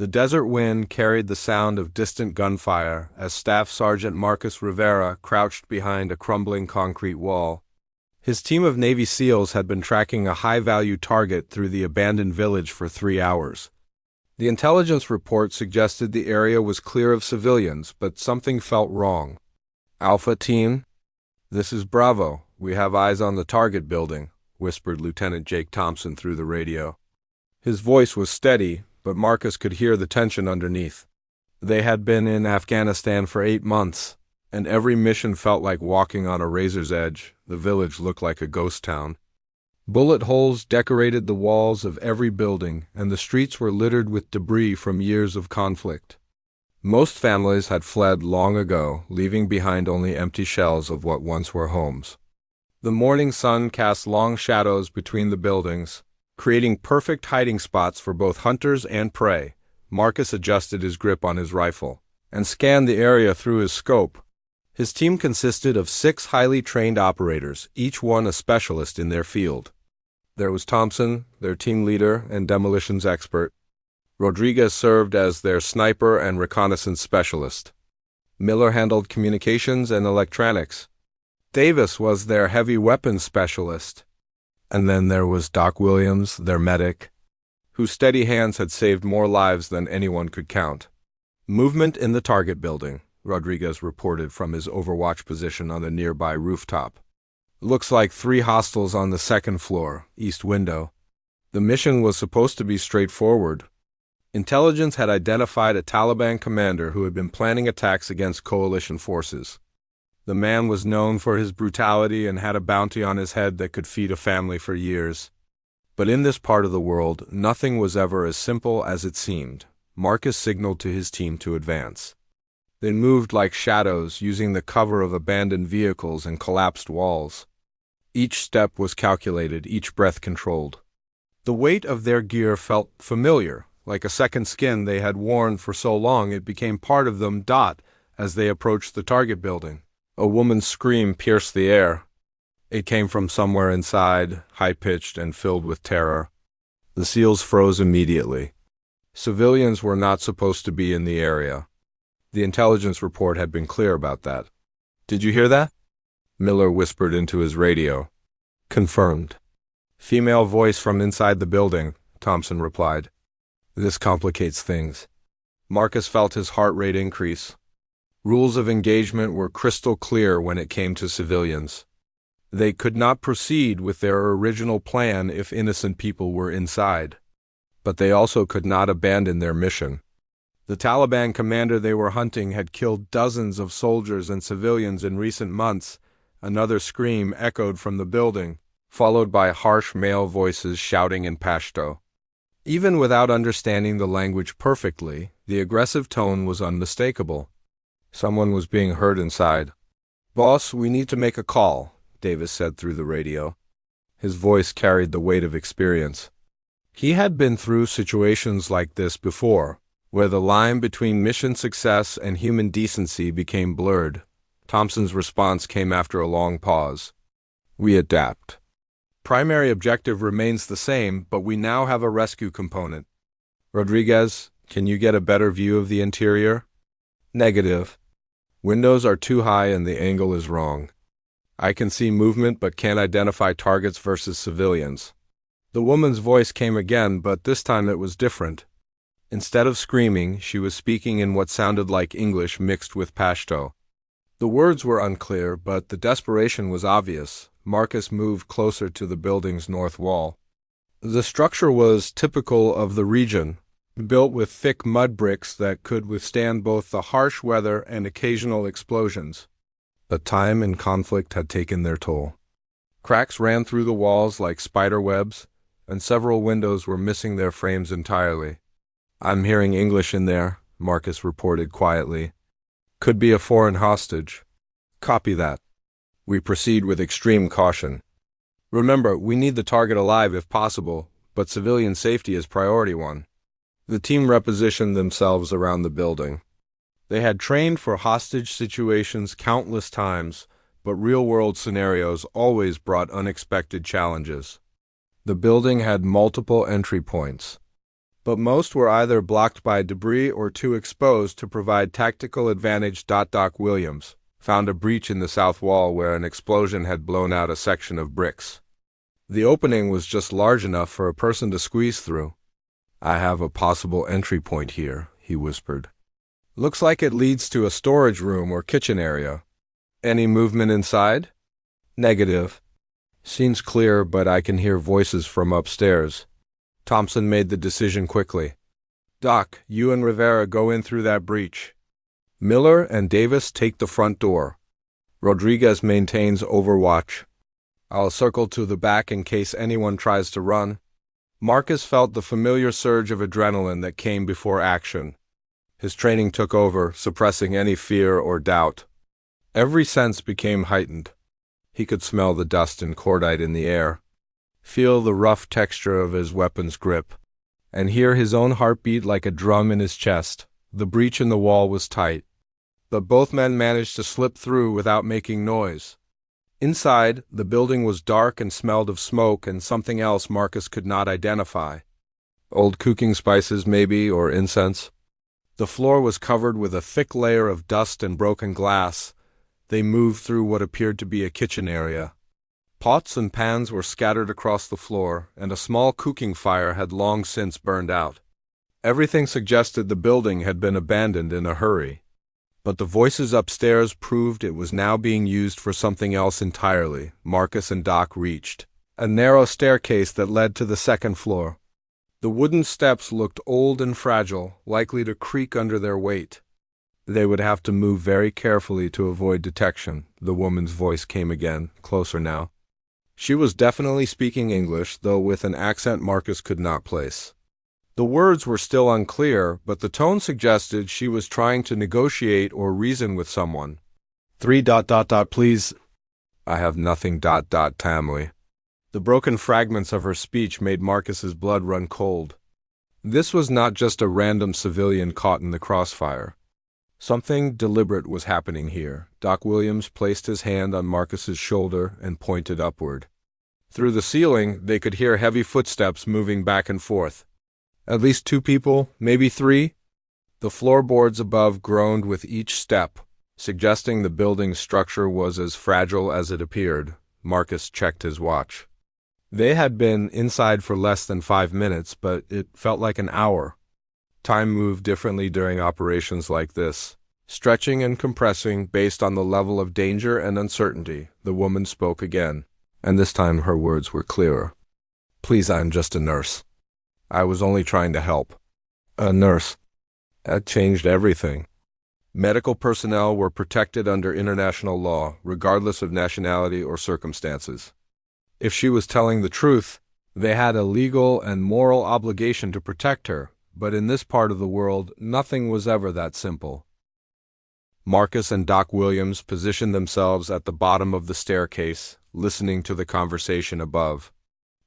The desert wind carried the sound of distant gunfire as Staff Sergeant Marcus Rivera crouched behind a crumbling concrete wall. His team of Navy SEALs had been tracking a high-value target through the abandoned village for 3 hours. The intelligence report suggested the area was clear of civilians, but something felt wrong. "Alpha Team, this is Bravo. We have eyes on the target building," whispered Lieutenant Jake Thompson through the radio. His voice was steady, but Marcus could hear the tension underneath. They had been in Afghanistan for 8 months, and every mission felt like walking on a razor's edge. The village looked like a ghost town. Bullet holes decorated the walls of every building, and the streets were littered with debris from years of conflict. Most families had fled long ago, leaving behind only empty shells of what once were homes. The morning sun cast long shadows between the buildings, creating perfect hiding spots for both hunters and prey. Marcus adjusted his grip on his rifle and scanned the area through his scope. His team consisted of 6 highly trained operators, each one a specialist in their field. There was Thompson, their team leader and demolitions expert. Rodriguez served as their sniper and reconnaissance specialist. Miller handled communications and electronics. Davis was their heavy weapons specialist. And then there was Doc Williams, their medic, whose steady hands had saved more lives than anyone could count. "Movement in the target building," Rodriguez reported from his overwatch position on the nearby rooftop. "Looks like 3 hostiles on the 2nd floor, east window." The mission was supposed to be straightforward. Intelligence had identified a Taliban commander who had been planning attacks against coalition forces. The man was known for his brutality and had a bounty on his head that could feed a family for years. But in this part of the world, nothing was ever as simple as it seemed. Marcus signaled to his team to advance. They moved like shadows, using the cover of abandoned vehicles and collapsed walls. Each step was calculated, each breath controlled. The weight of their gear felt familiar, like a second skin they had worn for so long it became part of them. As they approached the target building, a woman's scream pierced the air. It came from somewhere inside, high-pitched and filled with terror. The SEALs froze immediately. Civilians were not supposed to be in the area. The intelligence report had been clear about that. "Did you hear that?" Miller whispered into his radio. "Confirmed." "Female voice from inside the building," Thompson replied. "This complicates things." Marcus felt his heart rate increase. Rules of engagement were crystal clear when it came to civilians. They could not proceed with their original plan if innocent people were inside. But they also could not abandon their mission. The Taliban commander they were hunting had killed dozens of soldiers and civilians in recent months. Another scream echoed from the building, followed by harsh male voices shouting in Pashto. Even without understanding the language perfectly, the aggressive tone was unmistakable. Someone was being heard inside. "Boss, we need to make a call," Davis said through the radio. His voice carried the weight of experience. He had been through situations like this before, where the line between mission success and human decency became blurred. Thompson's response came after a long pause. "We adapt. Primary objective remains the same, but we now have a rescue component. Rodriguez, can you get a better view of the interior?" "Negative. Windows are too high and the angle is wrong. I can see movement but can't identify targets versus civilians." The woman's voice came again, but this time it was different. Instead of screaming, she was speaking in what sounded like English mixed with Pashto. The words were unclear, but the desperation was obvious. Marcus moved closer to the building's north wall. The structure was typical of the region, built with thick mud bricks that could withstand both the harsh weather and occasional explosions. But time and conflict had taken their toll. Cracks ran through the walls like spider webs, and several windows were missing their frames entirely. "I'm hearing English in there," Marcus reported quietly. "Could be a foreign hostage." "Copy that. We proceed with extreme caution. Remember, we need the target alive if possible, but civilian safety is priority 1. The team repositioned themselves around the building. They had trained for hostage situations countless times, but real-world scenarios always brought unexpected challenges. The building had multiple entry points. but most were either blocked by debris or too exposed to provide tactical advantage. Doc Williams found a breach in the south wall where an explosion had blown out a section of bricks. The opening was just large enough for a person to squeeze through. "I have a possible entry point here," he whispered. "Looks like it leads to a storage room or kitchen area. Any movement inside?" "Negative. Seems clear, but I can hear voices from upstairs." Thompson made the decision quickly. "Doc, you and Rivera go in through that breach. Miller and Davis take the front door. Rodriguez maintains overwatch. I'll circle to the back in case anyone tries to run." Marcus felt the familiar surge of adrenaline that came before action. His training took over, suppressing any fear or doubt. Every sense became heightened. He could smell the dust and cordite in the air, feel the rough texture of his weapon's grip, and hear his own heartbeat like a drum in his chest. The breach in the wall was tight, but both men managed to slip through without making noise. Inside, the building was dark and smelled of smoke and something else Marcus could not identify. Old cooking spices, maybe, or incense. The floor was covered with a thick layer of dust and broken glass. They moved through what appeared to be a kitchen area. Pots and pans were scattered across the floor, and a small cooking fire had long since burned out. Everything suggested the building had been abandoned in a hurry. But the voices upstairs proved it was now being used for something else entirely. Marcus and Doc reached a narrow staircase that led to the second floor. The wooden steps looked old and fragile, likely to creak under their weight. They would have to move very carefully to avoid detection. The woman's voice came again, closer now. She was definitely speaking English, though with an accent Marcus could not place. The words were still unclear, but the tone suggested she was trying to negotiate or reason with someone. "3. Please." "I have nothing. Tamly." The broken fragments of her speech made Marcus's blood run cold. This was not just a random civilian caught in the crossfire. Something deliberate was happening here. Doc Williams placed his hand on Marcus's shoulder and pointed upward. Through the ceiling, they could hear heavy footsteps moving back and forth. At least 2 people, maybe 3. The floorboards above groaned with each step, suggesting the building's structure was as fragile as it appeared. Marcus checked his watch. They had been inside for less than 5 minutes, but it felt like an hour. Time moved differently during operations like this, stretching and compressing based on the level of danger and uncertainty. The woman spoke again, and this time her words were clearer. "Please, I'm just a nurse. I was only trying to help." A nurse. That changed everything. Medical personnel were protected under international law, regardless of nationality or circumstances. If she was telling the truth, they had a legal and moral obligation to protect her, but in this part of the world, nothing was ever that simple. Marcus and Doc Williams positioned themselves at the bottom of the staircase, listening to the conversation above.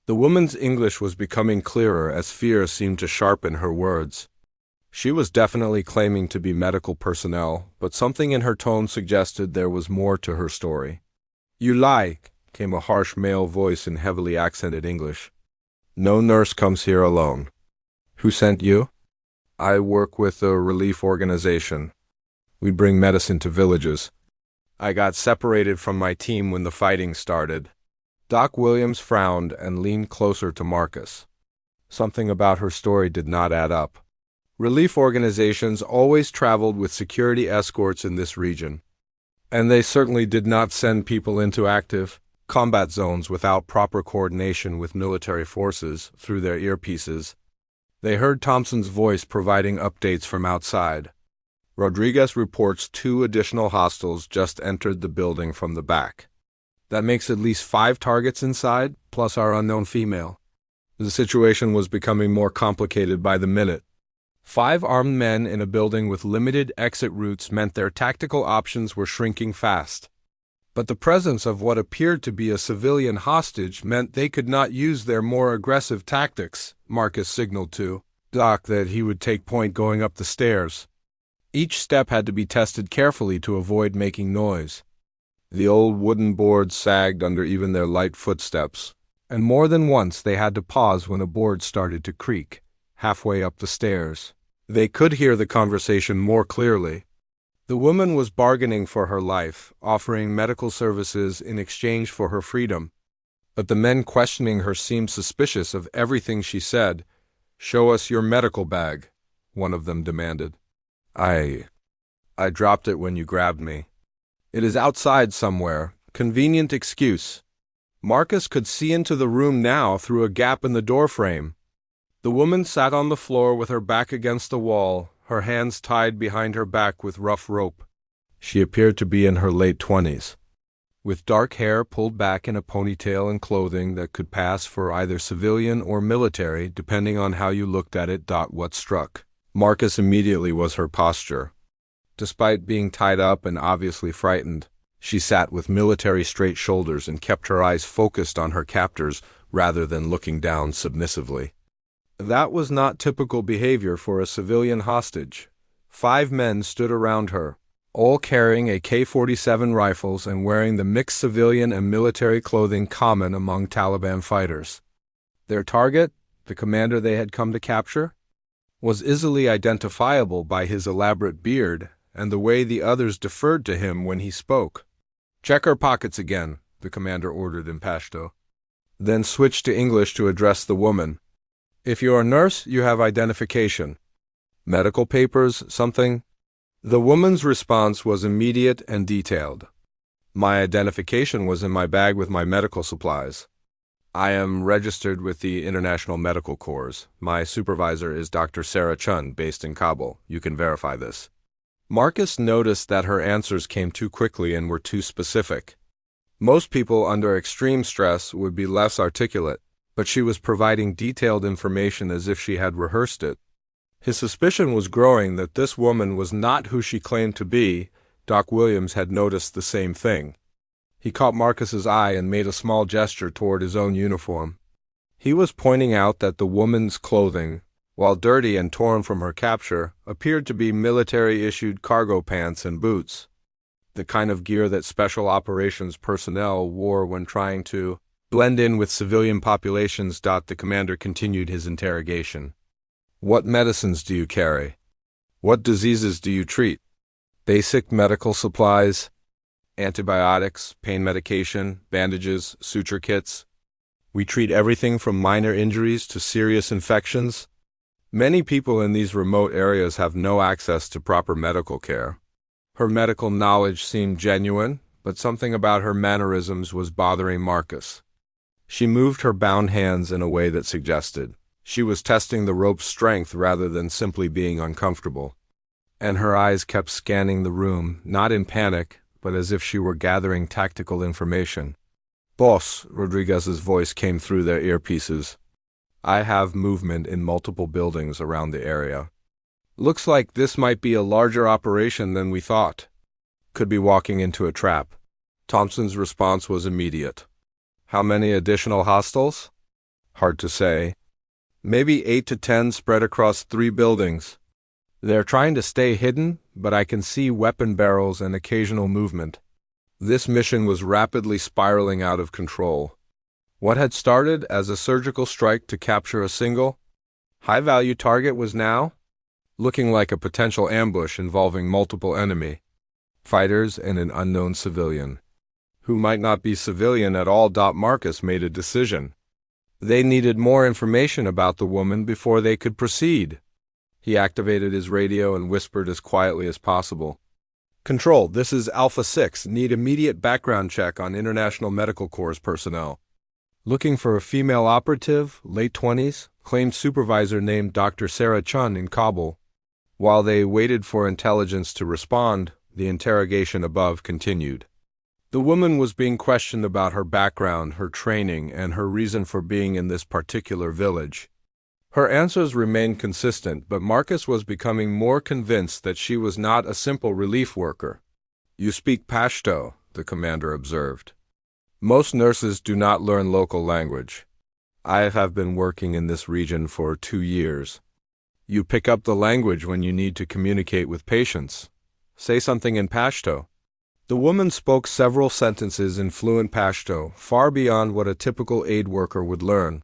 The woman's English was becoming clearer as fear seemed to sharpen her words. She was definitely claiming to be medical personnel, but something in her tone suggested there was more to her story. "You lie," came a harsh male voice in heavily accented English. "No nurse comes here alone." "Who sent you?" "I work with a relief organization. We bring medicine to villages. I got separated from my team when the fighting started." Doc Williams frowned and leaned closer to Marcus. Something about her story did not add up. Relief organizations always traveled with security escorts in this region, and they certainly did not send people into active combat zones without proper coordination with military forces through their earpieces. They heard Thompson's voice providing updates from outside. "Rodriguez reports 2 additional hostiles just entered the building from the back. That makes at least 5 targets inside, plus our unknown female." The situation was becoming more complicated by the minute. 5 armed men in a building with limited exit routes meant their tactical options were shrinking fast. But the presence of what appeared to be a civilian hostage meant they could not use their more aggressive tactics. Marcus signaled to Doc that he would take point going up the stairs. Each step had to be tested carefully to avoid making noise. The old wooden boards sagged under even their light footsteps, and more than once they had to pause when a board started to creak. halfway up the stairs. They could hear the conversation more clearly. The woman was bargaining for her life, offering medical services in exchange for her freedom. But the men questioning her seemed suspicious of everything she said. "Show us your medical bag," one of them demanded. I dropped it when you grabbed me. It is outside somewhere. Convenient excuse. Marcus could see into the room now through a gap in the doorframe. The woman sat on the floor with her back against the wall, her hands tied behind her back with rough rope. She appeared to be in her late 20s, with dark hair pulled back in a ponytail and clothing that could pass for either civilian or military, depending on how you looked at it. What struck Marcus immediately was her posture. Despite being tied up and obviously frightened, she sat with military straight shoulders and kept her eyes focused on her captors rather than looking down submissively. That was not typical behavior for a civilian hostage. 5 men stood around her, all carrying AK-47 rifles and wearing the mixed civilian and military clothing common among Taliban fighters. Their target, the commander they had come to capture, was easily identifiable by his elaborate beard and the way the others deferred to him when he spoke. "Check her pockets again," the commander ordered in Pashto. Then switched to English to address the woman. "If you're a nurse, you have identification. Medical papers, something?" The woman's response was immediate and detailed. "My identification was in my bag with my medical supplies. I am registered with the International Medical Corps. My supervisor is Dr. Sarah Chun, based in Kabul. You can verify this." Marcus noticed that her answers came too quickly and were too specific. Most people under extreme stress would be less articulate, but she was providing detailed information as if she had rehearsed it. His suspicion was growing that this woman was not who she claimed to be. Doc Williams had noticed the same thing. He caught Marcus's eye and made a small gesture toward his own uniform. He was pointing out that the woman's clothing, while dirty and torn from her capture, appeared to be military-issued cargo pants and boots, the kind of gear that special operations personnel wore when trying to blend in with civilian populations. The commander continued his interrogation. "What medicines do you carry? What diseases do you treat?" "Basic medical supplies, antibiotics, pain medication, bandages, suture kits. We treat everything from minor injuries to serious infections. Many people in these remote areas have no access to proper medical care." Her medical knowledge seemed genuine, but something about her mannerisms was bothering Marcus. She moved her bound hands in a way that suggested she was testing the rope's strength rather than simply being uncomfortable. And her eyes kept scanning the room, not in panic, but as if she were gathering tactical information. "Boss," Rodriguez's voice came through their earpieces. "I have movement in multiple buildings around the area. Looks like this might be a larger operation than we thought. Could be walking into a trap." Thompson's response was immediate. "How many additional hostiles?" "Hard to say. Maybe 8 to 10 spread across 3 buildings. They're trying to stay hidden, but I can see weapon barrels and occasional movement." This mission was rapidly spiraling out of control. What had started as a surgical strike to capture a single, high-value target was now looking like a potential ambush involving multiple enemy fighters and an unknown civilian, who might not be civilian at all. Marcus made a decision. They needed more information about the woman before they could proceed. He activated his radio and whispered as quietly as possible. "Control, this is Alpha 6. Need immediate background check on International Medical Corps personnel. Looking for a female operative, late 20s, claimed supervisor named Dr. Sarah Chun in Kabul." While they waited for intelligence to respond, the interrogation above continued. The woman was being questioned about her background, her training, and her reason for being in this particular village. Her answers remained consistent, but Marcus was becoming more convinced that she was not a simple relief worker. "You speak Pashto," the commander observed. "Most nurses do not learn local language. I have been working in this region for 2 years. You pick up the language when you need to communicate with patients. Say something in Pashto." The woman spoke several sentences in fluent Pashto, far beyond what a typical aid worker would learn.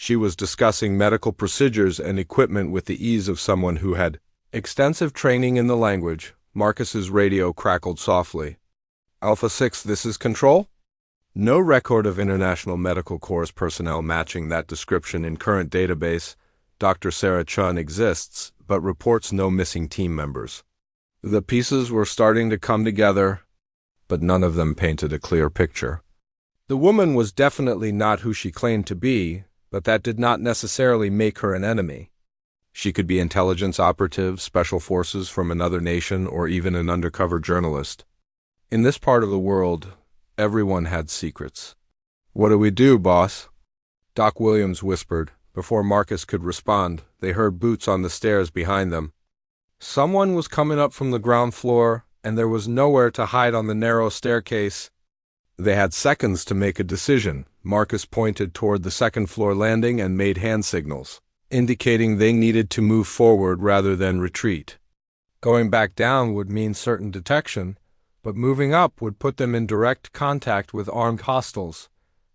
She was discussing medical procedures and equipment with the ease of someone who had extensive training in the language. Marcus's radio crackled softly. Alpha 6, this is Control? No record of International Medical Corps personnel matching that description in current database. Dr. Sarah Chun exists, but reports no missing team members. The pieces were starting to come together, but none of them painted a clear picture. The woman was definitely not who she claimed to be, but that did not necessarily make her an enemy. She could be intelligence operative, special forces from another nation, or even an undercover journalist. In this part of the world, everyone had secrets. "What do we do, boss?" Doc Williams whispered. Before Marcus could respond, they heard boots on the stairs behind them. Someone was coming up from the ground floor, and there was nowhere to hide on the narrow staircase. They had seconds to make a decision. Marcus pointed toward the second-floor landing and made hand signals, indicating they needed to move forward rather than retreat. Going back down would mean certain detection, but moving up would put them in direct contact with armed hostiles.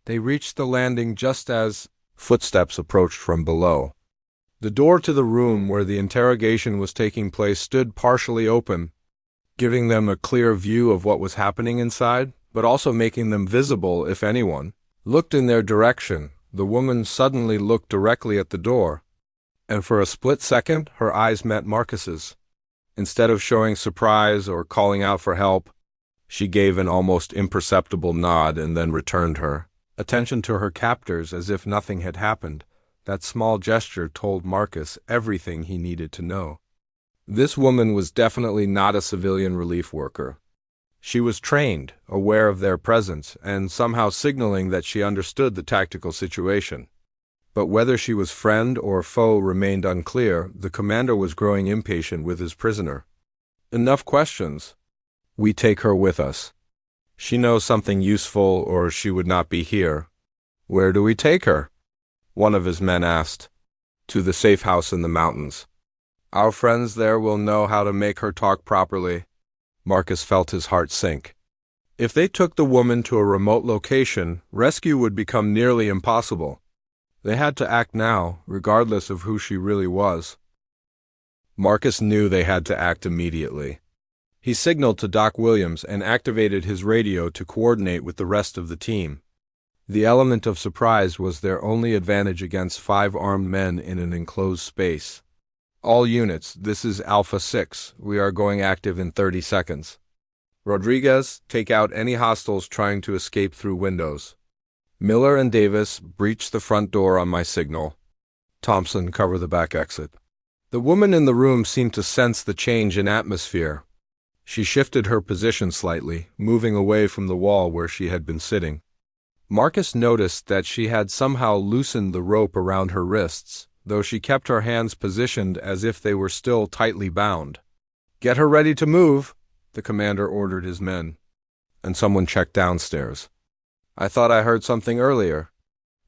They reached the landing just as footsteps approached from below. The door to the room where the interrogation was taking place stood partially open, giving them a clear view of what was happening inside, but also making them visible if anyone looked in their direction. The woman suddenly looked directly at the door, and for a split second her eyes met Marcus's. Instead of showing surprise or calling out for help, she gave an almost imperceptible nod and then returned her attention to her captors as if nothing had happened. That small gesture told Marcus everything he needed to know. This woman was definitely not a civilian relief worker. She was trained, aware of their presence, and somehow signaling that she understood the tactical situation. But whether she was friend or foe remained unclear. The commander was growing impatient with his prisoner. "Enough questions. We take her with us. She knows something useful or she would not be here." "Where do we take her?" one of his men asked. "To the safe house in the mountains. Our friends there will know how to make her talk properly." Marcus felt his heart sink. If they took the woman to a remote location, rescue would become nearly impossible. They had to act now, regardless of who she really was. Marcus knew they had to act immediately. He signaled to Doc Williams and activated his radio to coordinate with the rest of the team. The element of surprise was their only advantage against 5 armed men in an enclosed space. "All units, this is Alpha 6. We are going active in 30 seconds. Rodriguez, take out any hostiles trying to escape through windows. Miller and Davis, breach the front door on my signal. Thompson, cover the back exit." The woman in the room seemed to sense the change in atmosphere. She shifted her position slightly, moving away from the wall where she had been sitting. Marcus noticed that she had somehow loosened the rope around her wrists, though she kept her hands positioned as if they were still tightly bound. "Get her ready to move," the commander ordered his men. And someone checked downstairs. "I thought I heard something earlier."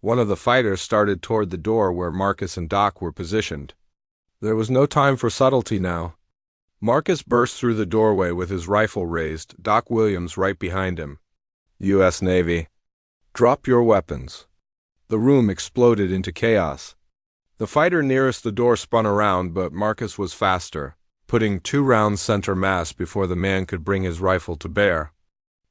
One of the fighters started toward the door where Marcus and Doc were positioned. There was no time for subtlety now. Marcus burst through the doorway with his rifle raised, Doc Williams right behind him. "U.S. Navy. Drop your weapons." The room exploded into chaos. The fighter nearest the door spun around, but Marcus was faster, putting 2 rounds center mass before the man could bring his rifle to bear.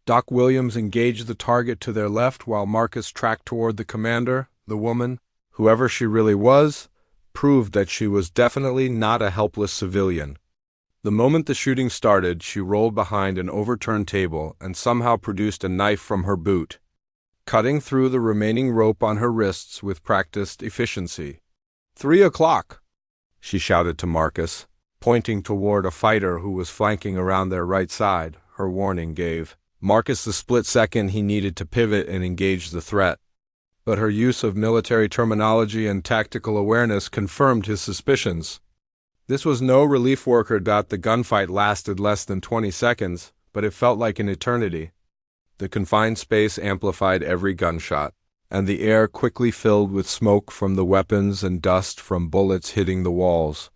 Doc Williams engaged the target to their left while Marcus tracked toward the commander. The woman, whoever she really was, proved that she was definitely not a helpless civilian. The moment the shooting started, she rolled behind an overturned table and somehow produced a knife from her boot, cutting through the remaining rope on her wrists with practiced efficiency. 3 o'clock, she shouted to Marcus, pointing toward a fighter who was flanking around their right side. Her warning gave Marcus the split second he needed to pivot and engage the threat. But her use of military terminology and tactical awareness confirmed his suspicions. This was no relief worker. The gunfight lasted less than 20 seconds, but it felt like an eternity. The confined space amplified every gunshot, and the air quickly filled with smoke from the weapons and dust from bullets hitting the walls.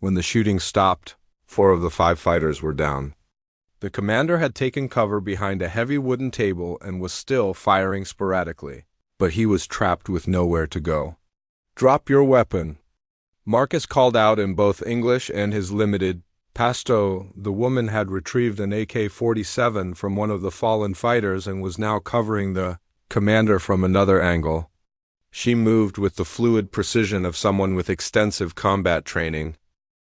When the shooting stopped, 4 of the 5 fighters were down. The commander had taken cover behind a heavy wooden table and was still firing sporadically, but he was trapped with nowhere to go. Drop your weapon. Marcus called out in both English and his limited Pashto. The woman had retrieved an AK-47 from one of the fallen fighters and was now covering the commander from another angle. She moved with the fluid precision of someone with extensive combat training.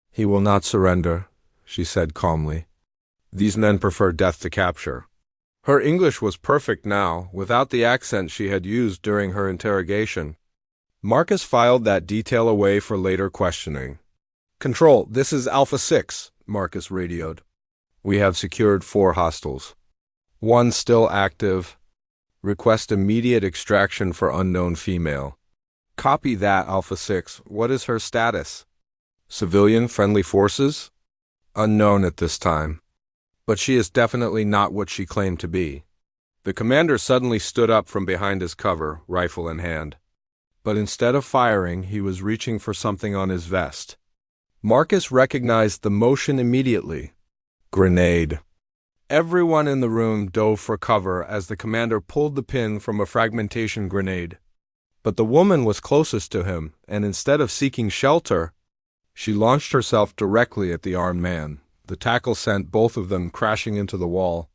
"He will not surrender," she said calmly. "These men prefer death to capture." Her English was perfect now, without the accent she had used during her interrogation. Marcus filed that detail away for later questioning. "Control, this is Alpha 6, Marcus radioed. "We have secured 4 hostiles. 1 still active. Request immediate extraction for unknown female." "Copy that, Alpha 6. What is her status?" "Civilian friendly forces?" "Unknown at this time. But she is definitely not what she claimed to be." The commander suddenly stood up from behind his cover, rifle in hand. But instead of firing, he was reaching for something on his vest. Marcus recognized the motion immediately. Grenade. Everyone in the room dove for cover as the commander pulled the pin from a fragmentation grenade. But the woman was closest to him, and instead of seeking shelter, she launched herself directly at the armed man. The tackle sent both of them crashing into the wall,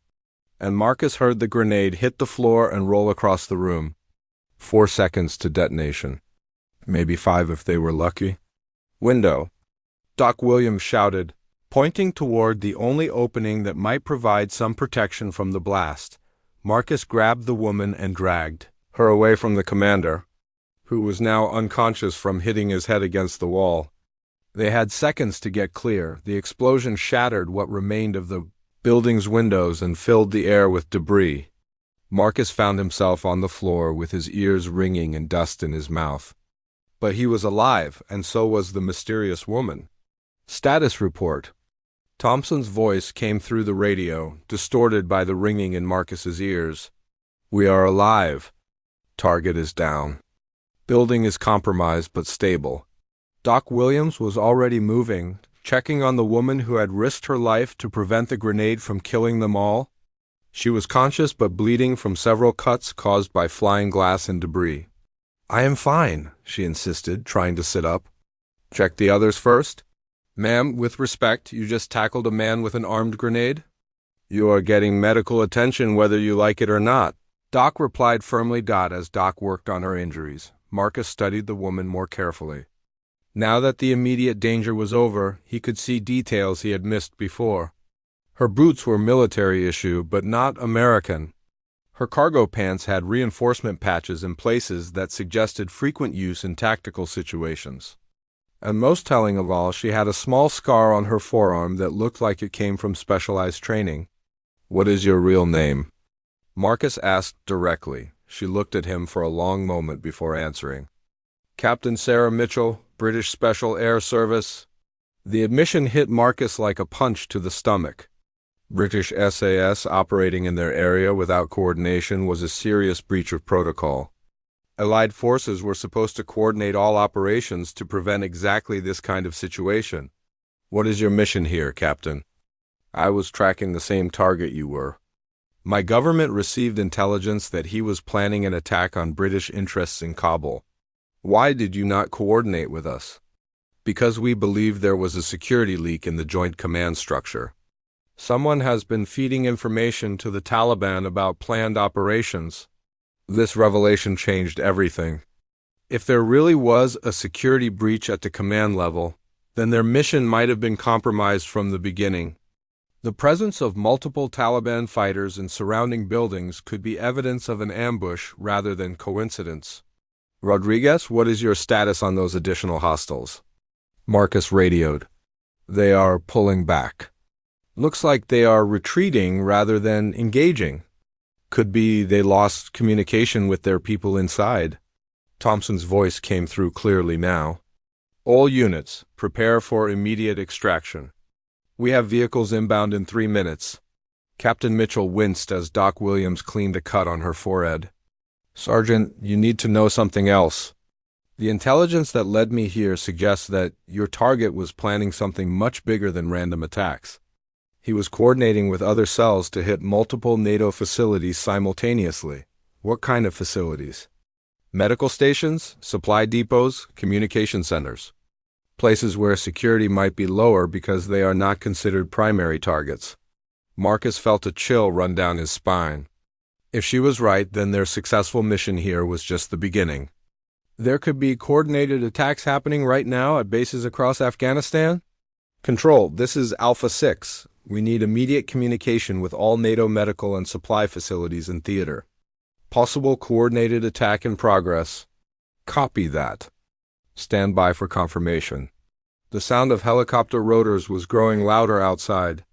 and Marcus heard the grenade hit the floor and roll across the room. 4 seconds to detonation. Maybe 5 if they were lucky. "Window," Doc Williams shouted, pointing toward the only opening that might provide some protection from the blast. Marcus grabbed the woman and dragged her away from the commander, who was now unconscious from hitting his head against the wall. They had seconds to get clear. The explosion shattered what remained of the building's windows and filled the air with debris. Marcus found himself on the floor with his ears ringing and dust in his mouth. But he was alive, and so was the mysterious woman. "Status report." Thompson's voice came through the radio, distorted by the ringing in Marcus's ears. "We are alive. Target is down. Building is compromised but stable." Doc Williams was already moving, checking on the woman who had risked her life to prevent the grenade from killing them all. She was conscious but bleeding from several cuts caused by flying glass and debris. "I am fine," she insisted, trying to sit up. "Check the others first." "Ma'am, with respect, you just tackled a man with an armed grenade. You are getting medical attention whether you like it or not." Doc replied firmly. As Doc worked on her injuries, Marcus studied the woman more carefully. Now that the immediate danger was over, he could see details he had missed before. Her boots were military issue, but not American. Her cargo pants had reinforcement patches in places that suggested frequent use in tactical situations. And most telling of all, she had a small scar on her forearm that looked like it came from specialized training. "What is your real name?" Marcus asked directly. She looked at him for a long moment before answering. "Captain Sarah Mitchell, British Special Air Service." The admission hit Marcus like a punch to the stomach. British SAS operating in their area without coordination was a serious breach of protocol. Allied forces were supposed to coordinate all operations to prevent exactly this kind of situation. "What is your mission here, Captain?" "I was tracking the same target you were. My government received intelligence that he was planning an attack on British interests in Kabul." "Why did you not coordinate with us?" "Because we believed there was a security leak in the Joint Command structure. Someone has been feeding information to the Taliban about planned operations." This revelation changed everything. If there really was a security breach at the command level, then their mission might have been compromised from the beginning. The presence of multiple Taliban fighters in surrounding buildings could be evidence of an ambush rather than coincidence. "Rodriguez, what is your status on those additional hostiles?" Marcus radioed. "They are pulling back. Looks like they are retreating rather than engaging. Could be they lost communication with their people inside." Thompson's voice came through clearly now. "All units, prepare for immediate extraction. We have vehicles inbound in 3 minutes." Captain Mitchell winced as Doc Williams cleaned a cut on her forehead. "Sergeant, you need to know something else. The intelligence that led me here suggests that your target was planning something much bigger than random attacks. He was coordinating with other cells to hit multiple NATO facilities simultaneously." "What kind of facilities?" Medical stations, supply depots, communication centers. Places where security might be lower because they are not considered primary targets. Marcus felt a chill run down his spine. If she was right, then their successful mission here was just the beginning. There could be coordinated attacks happening right now at bases across Afghanistan? Control, this is Alpha 6. We need immediate communication with all NATO medical and supply facilities and theater. Possible coordinated attack in progress. Copy that. Stand by for confirmation. The sound of helicopter rotors was growing louder outside.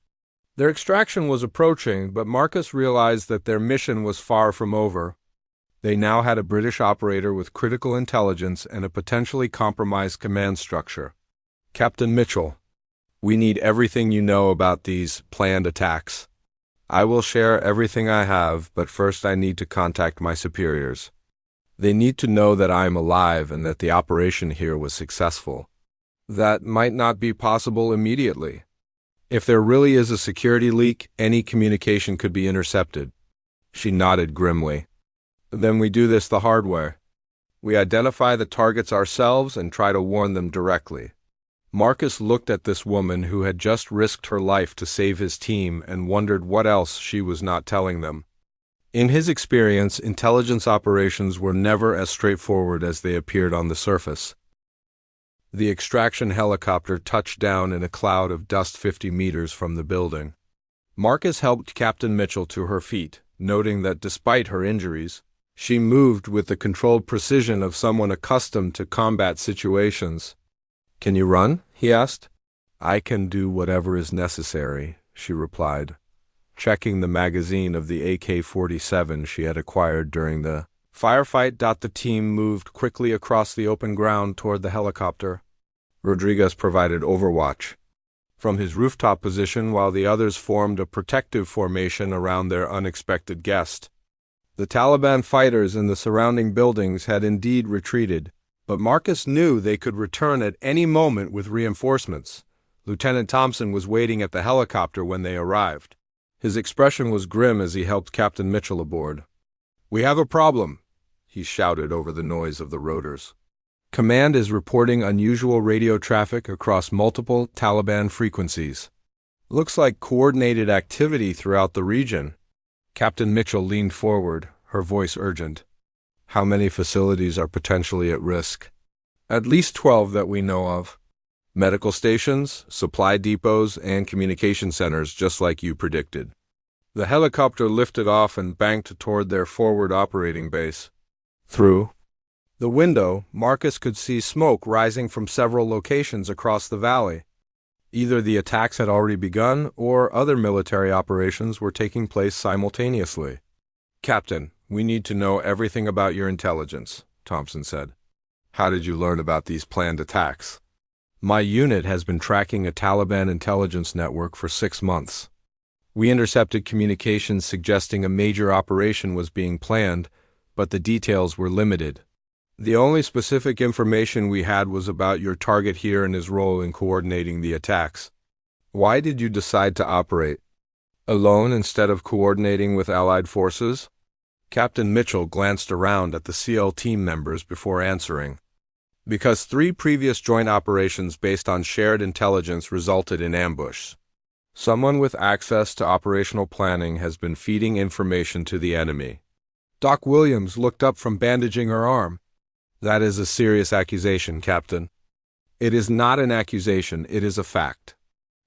Their extraction was approaching, but Marcus realized that their mission was far from over. They now had a British operator with critical intelligence and a potentially compromised command structure. Captain Mitchell, we need everything you know about these planned attacks. I will share everything I have, but first I need to contact my superiors. They need to know that I am alive and that the operation here was successful. That might not be possible immediately. If there really is a security leak, any communication could be intercepted. She nodded grimly. Then we do this the hard way. We identify the targets ourselves and try to warn them directly. Marcus looked at this woman who had just risked her life to save his team and wondered what else she was not telling them. In his experience, intelligence operations were never as straightforward as they appeared on the surface. The extraction helicopter touched down in a cloud of dust 50 meters from the building. Marcus helped Captain Mitchell to her feet, noting that despite her injuries, she moved with the controlled precision of someone accustomed to combat situations. Can you run? He asked. I can do whatever is necessary, she replied, checking the magazine of the AK-47 she had acquired during the firefight. The team moved quickly across the open ground toward the helicopter. Rodriguez provided overwatch from his rooftop position while the others formed a protective formation around their unexpected guest. The Taliban fighters in the surrounding buildings had indeed retreated, but Marcus knew they could return at any moment with reinforcements. Lieutenant Thompson was waiting at the helicopter when they arrived. His expression was grim as he helped Captain Mitchell aboard. We have a problem, he shouted over the noise of the rotors. Command is reporting unusual radio traffic across multiple Taliban frequencies. Looks like coordinated activity throughout the region. Captain Mitchell leaned forward, her voice urgent. How many facilities are potentially at risk? At least 12 that we know of. Medical stations, supply depots, and communication centers, just like you predicted. The helicopter lifted off and banked toward their forward operating base. Through the window, Marcus could see smoke rising from several locations across the valley. Either the attacks had already begun, or other military operations were taking place simultaneously. Captain, we need to know everything about your intelligence, Thompson said. How did you learn about these planned attacks? My unit has been tracking a Taliban intelligence network for 6 months. We intercepted communications suggesting a major operation was being planned, but the details were limited. The only specific information we had was about your target here and his role in coordinating the attacks. Why did you decide to operate alone instead of coordinating with Allied forces? Captain Mitchell glanced around at the CL team members before answering. Because 3 previous joint operations based on shared intelligence resulted in ambush. Someone with access to operational planning has been feeding information to the enemy. Doc Williams looked up from bandaging her arm. That is a serious accusation, Captain. It is not an accusation, it is a fact.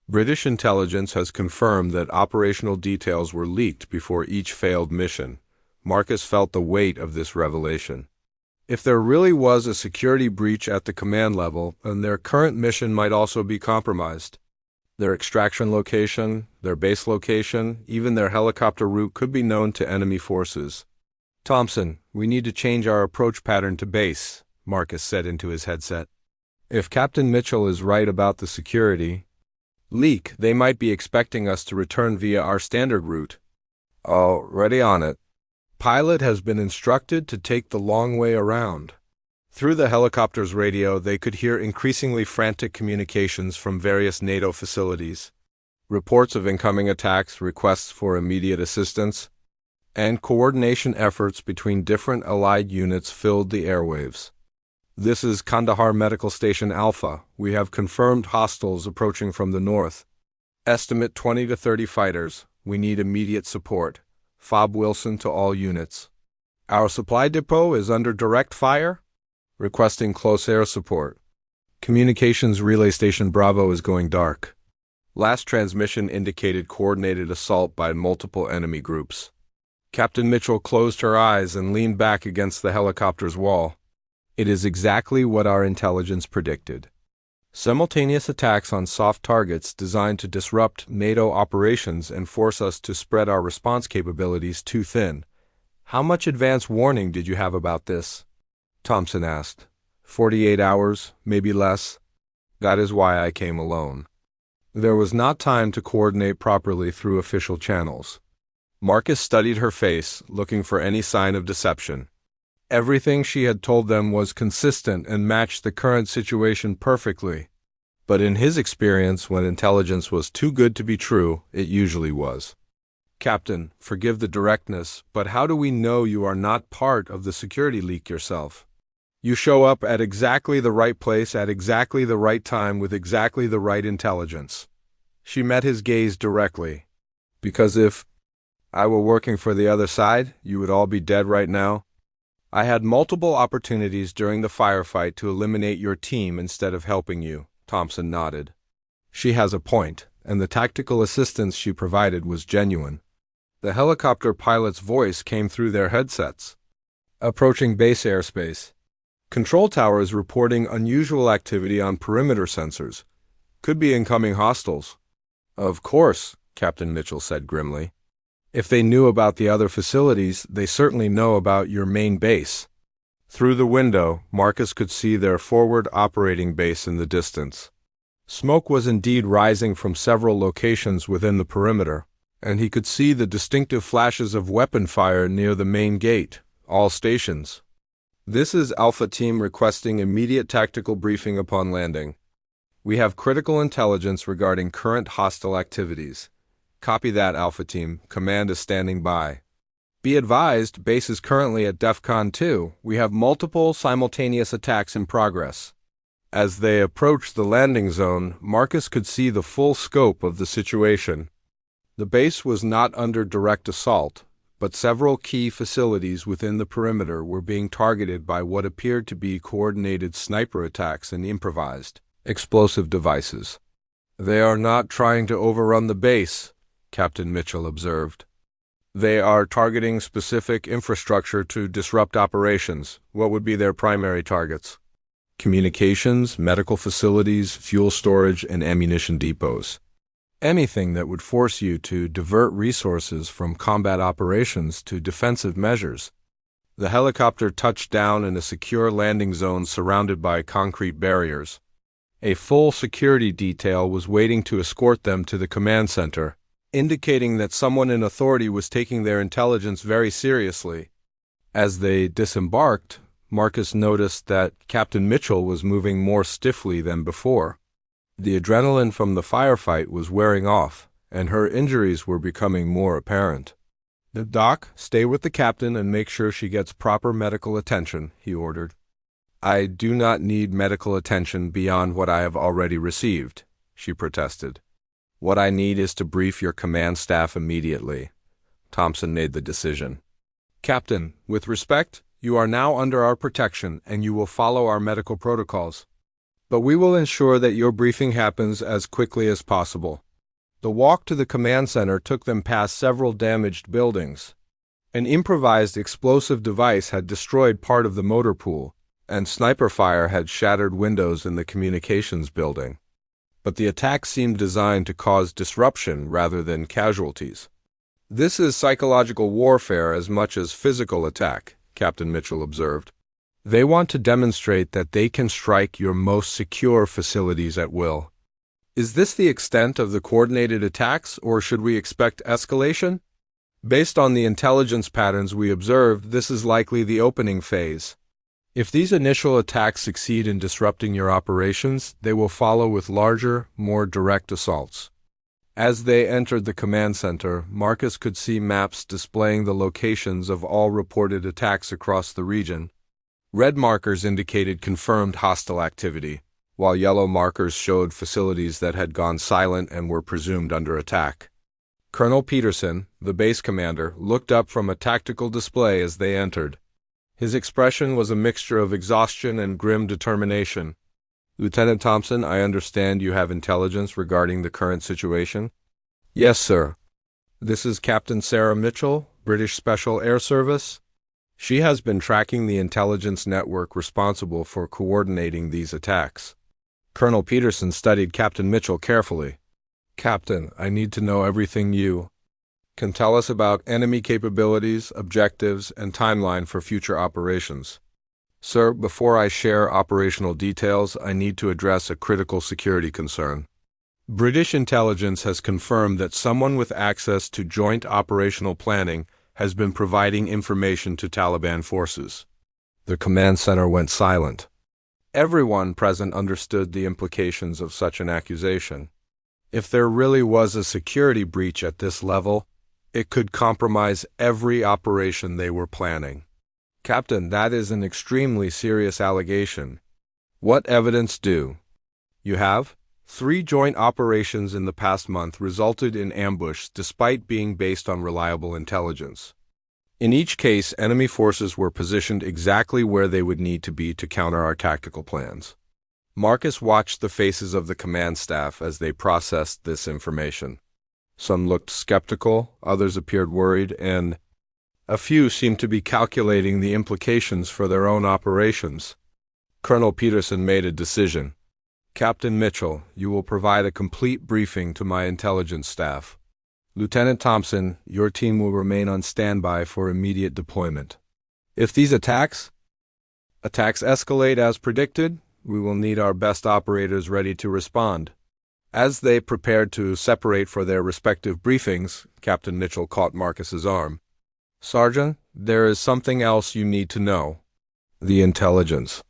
British intelligence has confirmed that operational details were leaked before each failed mission. Marcus felt the weight of this revelation. If there really was a security breach at the command level, then their current mission might also be compromised. Their extraction location, their base location, even their helicopter route could be known to enemy forces. Thompson, we need to change our approach pattern to base, Marcus said into his headset. If Captain Mitchell is right about the security leak, they might be expecting us to return via our standard route. Already on it. Pilot has been instructed to take the long way around. Through the helicopter's radio, they could hear increasingly frantic communications from various NATO facilities. Reports of incoming attacks, requests for immediate assistance. and coordination efforts between different Allied units filled the airwaves. This is Kandahar Medical Station Alpha. We have confirmed hostiles approaching from the north. Estimate 20 to 30 fighters. We need immediate support. Fob Wilson to all units. Our supply depot is under direct fire. Requesting close air support. Communications Relay Station Bravo is going dark. Last transmission indicated coordinated assault by multiple enemy groups. Captain Mitchell closed her eyes and leaned back against the helicopter's wall. It is exactly what our intelligence predicted. Simultaneous attacks on soft targets designed to disrupt NATO operations and force us to spread our response capabilities too thin. How much advance warning did you have about this? Thompson asked. 48 hours, maybe less. That is why I came alone. There was not time to coordinate properly through official channels. Marcus studied her face, looking for any sign of deception. Everything she had told them was consistent and matched the current situation perfectly. But in his experience, when intelligence was too good to be true, it usually was. Captain, forgive the directness, but how do we know you are not part of the security leak yourself? You show up at exactly the right place at exactly the right time with exactly the right intelligence. She met his gaze directly. Because if I were working for the other side, you would all be dead right now. I had multiple opportunities during the firefight to eliminate your team instead of helping you, Thompson nodded. She has a point, and the tactical assistance she provided was genuine. The helicopter pilot's voice came through their headsets. Approaching base airspace. Control tower is reporting unusual activity on perimeter sensors. Could be incoming hostiles. Of course, Captain Mitchell said grimly. If they knew about the other facilities, they certainly know about your main base. Through the window, Marcus could see their forward operating base in the distance. Smoke was indeed rising from several locations within the perimeter, and he could see the distinctive flashes of weapon fire near the main gate, all stations. This is Alpha Team requesting immediate tactical briefing upon landing. We have critical intelligence regarding current hostile activities. Copy that, Alpha Team. Command is standing by. Be advised, base is currently at DEFCON 2. We have multiple simultaneous attacks in progress. As they approached the landing zone, Marcus could see the full scope of the situation. The base was not under direct assault, but several key facilities within the perimeter were being targeted by what appeared to be coordinated sniper attacks and improvised explosive devices. They are not trying to overrun the base, Captain Mitchell observed. They are targeting specific infrastructure to disrupt operations. What would be their primary targets? Communications, medical facilities, fuel storage, and ammunition depots. Anything that would force you to divert resources from combat operations to defensive measures. The helicopter touched down in a secure landing zone surrounded by concrete barriers. A full security detail was waiting to escort them to the command center, indicating that someone in authority was taking their intelligence very seriously. As they disembarked, Marcus noticed that Captain Mitchell was moving more stiffly than before. The adrenaline from the firefight was wearing off, and her injuries were becoming more apparent. "Doc, stay with the captain and make sure she gets proper medical attention," he ordered. "I do not need medical attention beyond what I have already received," she protested. "What I need is to brief your command staff immediately." Thompson made the decision. "Captain, with respect, you are now under our protection and you will follow our medical protocols. But we will ensure that your briefing happens as quickly as possible." The walk to the command center took them past several damaged buildings. An improvised explosive device had destroyed part of the motor pool, and sniper fire had shattered windows in the communications building. But the attack seemed designed to cause disruption rather than casualties. "This is psychological warfare as much as physical attack," Captain Mitchell observed. "They want to demonstrate that they can strike your most secure facilities at will." "Is this the extent of the coordinated attacks, or should we expect escalation?" "Based on the intelligence patterns we observed, this is likely the opening phase. If these initial attacks succeed in disrupting your operations, they will follow with larger, more direct assaults. As they entered the command center, Marcus could see maps displaying the locations of all reported attacks across the region. Red markers indicated confirmed hostile activity, while yellow markers showed facilities that had gone silent and were presumed under attack. Colonel Peterson, the base commander, looked up from a tactical display as they entered. His expression was a mixture of exhaustion and grim determination. "Lieutenant Thompson, I understand you have intelligence regarding the current situation?" "Yes, sir. This is Captain Sarah Mitchell, British Special Air Service. She has been tracking the intelligence network responsible for coordinating these attacks." Colonel Peterson studied Captain Mitchell carefully. "Captain, I need to know everything you can tell us about enemy capabilities, objectives, and timeline for future operations." "Sir, before I share operational details, I need to address a critical security concern. British intelligence has confirmed that someone with access to joint operational planning has been providing information to Taliban forces." The command center went silent. Everyone present understood the implications of such an accusation. If there really was a security breach at this level, it could compromise every operation they were planning. "Captain, that is an extremely serious allegation. What evidence do you have?" 3 joint operations in the past month resulted in ambush despite being based on reliable intelligence. In each case, enemy forces were positioned exactly where they would need to be to counter our tactical plans. Marcus watched the faces of the command staff as they processed this information. Some looked skeptical, others appeared worried, and a few seemed to be calculating the implications for their own operations. Colonel Peterson made a decision. "Captain Mitchell, you will provide a complete briefing to my intelligence staff. Lieutenant Thompson, your team will remain on standby for immediate deployment. If these attacks escalate as predicted, we will need our best operators ready to respond." As they prepared to separate for their respective briefings, Captain Mitchell caught Marcus's arm. "Sergeant, there is something else you need to know. The intelligence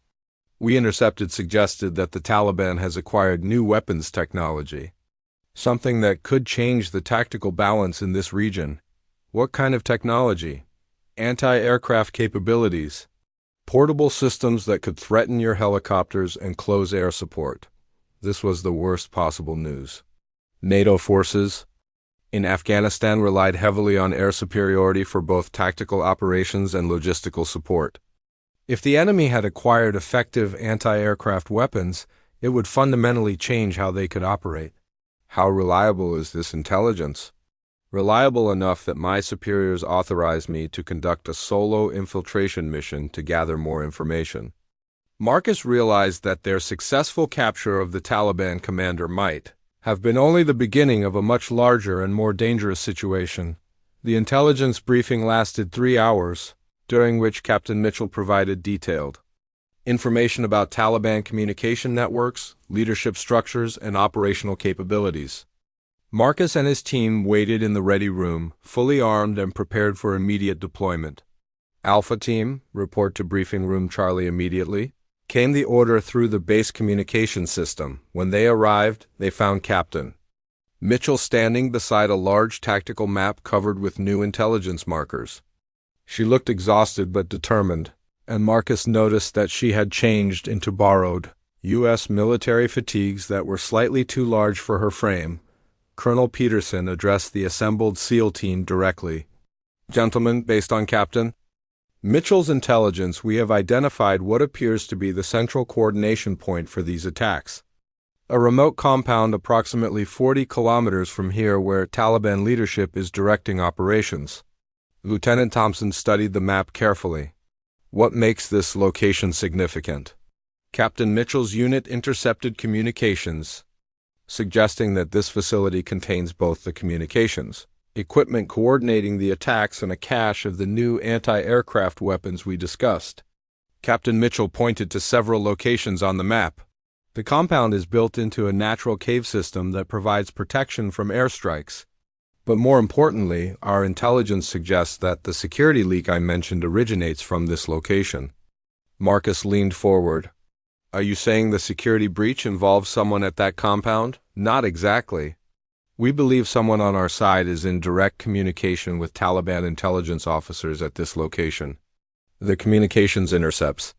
we intercepted suggested that the Taliban has acquired new weapons technology, something that could change the tactical balance in this region." "What kind of technology?" "Anti-aircraft capabilities. Portable systems that could threaten your helicopters and close air support." This was the worst possible news. NATO forces in Afghanistan relied heavily on air superiority for both tactical operations and logistical support. If the enemy had acquired effective anti-aircraft weapons, it would fundamentally change how they could operate. "How reliable is this intelligence?" "Reliable enough that my superiors authorized me to conduct a solo infiltration mission to gather more information." Marcus realized that their successful capture of the Taliban commander might have been only the beginning of a much larger and more dangerous situation. The intelligence briefing lasted 3 hours, during which Captain Mitchell provided detailed information about Taliban communication networks, leadership structures, and operational capabilities. Marcus and his team waited in the ready room, fully armed and prepared for immediate deployment. "Alpha Team, report to Briefing Room Charlie immediately," came the order through the base communication system. When they arrived, they found Captain Mitchell standing beside a large tactical map covered with new intelligence markers. She looked exhausted but determined, and Marcus noticed that she had changed into borrowed U.S. military fatigues that were slightly too large for her frame. Colonel Peterson addressed the assembled SEAL team directly. "Gentlemen, based on Captain Mitchell's intelligence, we have identified what appears to be the central coordination point for these attacks. A remote compound approximately 40 kilometers from here where Taliban leadership is directing operations." Lieutenant Thompson studied the map carefully. "What makes this location significant?" "Captain Mitchell's unit intercepted communications, suggesting that this facility contains both the communications, equipment coordinating the attacks, and a cache of the new anti-aircraft weapons we discussed." Captain Mitchell pointed to several locations on the map. "The compound is built into a natural cave system that provides protection from airstrikes. But more importantly, our intelligence suggests that the security leak I mentioned originates from this location." Marcus leaned forward. "Are you saying the security breach involves someone at that compound?" "Not exactly. We believe someone on our side is in direct communication with Taliban intelligence officers at this location. The communications intercepts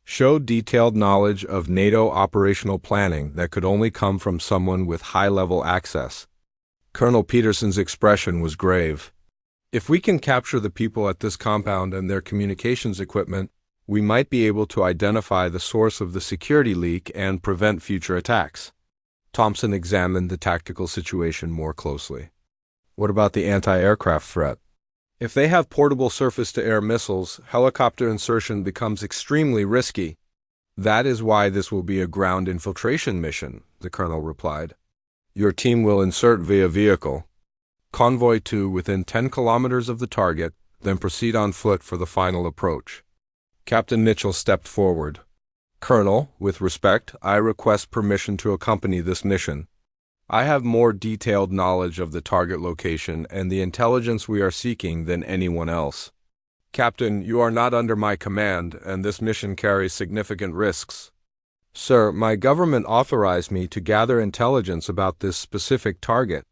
showed detailed knowledge of NATO operational planning that could only come from someone with high-level access. Colonel Peterson's expression was grave. If we can capture the people at this compound and their communications equipment, we might be able to identify the source of the security leak and prevent future attacks. Thompson examined the tactical situation more closely. What about the anti-aircraft threat? If they have portable surface-to-air missiles, helicopter insertion becomes extremely risky. That is why this will be a ground infiltration mission, the colonel replied. Your team will insert via vehicle. Convoy to within 10 kilometers of the target, then proceed on foot for the final approach. Captain Mitchell stepped forward. Colonel, with respect, I request permission to accompany this mission. I have more detailed knowledge of the target location and the intelligence we are seeking than anyone else. Captain, you are not under my command, and this mission carries significant risks. Sir, my government authorized me to gather intelligence about this specific target.